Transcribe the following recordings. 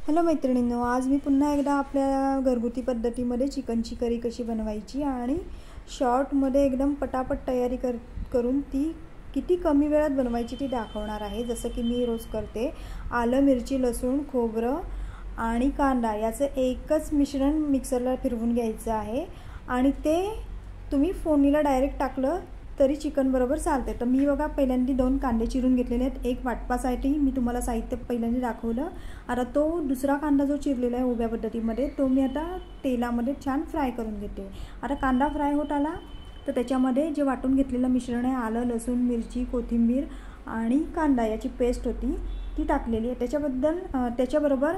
Hello मैत्रिणींनो, आज मी पुन्हा एकदा आपल्या घरगुती पद्धतीमध्ये चिकनची करी कशी बनवायची आणि शॉर्टमध्ये एकदम पटापट तयारी करून ती किती कमी वेळात बनवायची ती दाखवणार आहे। जसं की मी रोज करते, आलं, मिरची, लसूण, खोबरं आणि कांदा याचं एकच मिश्रण मिक्सरला फिरवून घ्यायचं आहे आणि ते तुम्ही फोडणीला डायरेक्ट टाकलं तरी चिकन बरोबर चालते। तर मी बघा पहिल्यांदा 2 कांदे चिरून घेतलेले आहेत। एक वाटपासाठी मी तुम्हाला साहित्य पहिल्यांदा दाखवलं। आता तो दुसरा कांदा जो चिरलेला आहे उभ्या पद्धतीमध्ये तो मी आता तेलामध्ये छान फ्राय करून घेते। आता कांदा फ्राय होत आला तर त्याच्यामध्ये जे वाटून घेतलेलं मिश्रण आहे, आलं, लसूण, मिरची, कोथिंबीर आणि कांदा याची पेस्ट होती ती टाकलेली आहे। त्याच्याबरोबर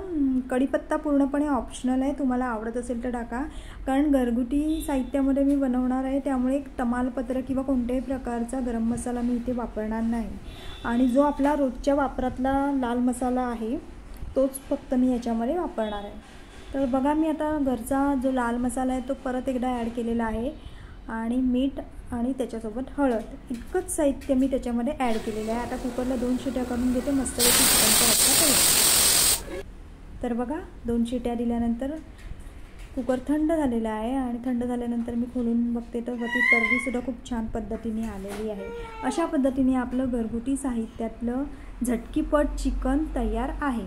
कढीपत्ता पूर्णपणे ऑप्शनल आहे, तुम्हाला आवडत असेल तर टाका, कारण घरगुती साहित्यामध्ये मी बनवणार आहे त्यामुळे तमालपत्र किंवा कोणत्याही प्रकारचा गरम मसाला मी इथे वापरणार नाही आणि जो आपला रोजच्या वापरातला लाल मसाला आहे तोच फक्त मी याच्यामध्ये वापरणार आहे। तर बघा मी आता घरचा जो लाल मसाला आहे तो परत एकदा ॲड केलेला आहे आणि मीठ आणि त्याच्यासोबत हळद इतकंच साहित्य मी त्याच्यामध्ये ॲड केलेलं आहे। आता कुकरला 2 शिट्या करून घेते मस्तपैकी चिकनचा रस्सा तयार। तर बघा 2 शिट्या दिल्यानंतर कुकर थंड झालेला आहे आणि थंड झाल्यानंतर मी खोलून बघते तर ती तर्रीसुद्धा खूप छान पद्धतीने आलेली आहे। अशा पद्धतीने आपलं घरगुती साहित्यातलं झटकीपट चिकन तयार आहे।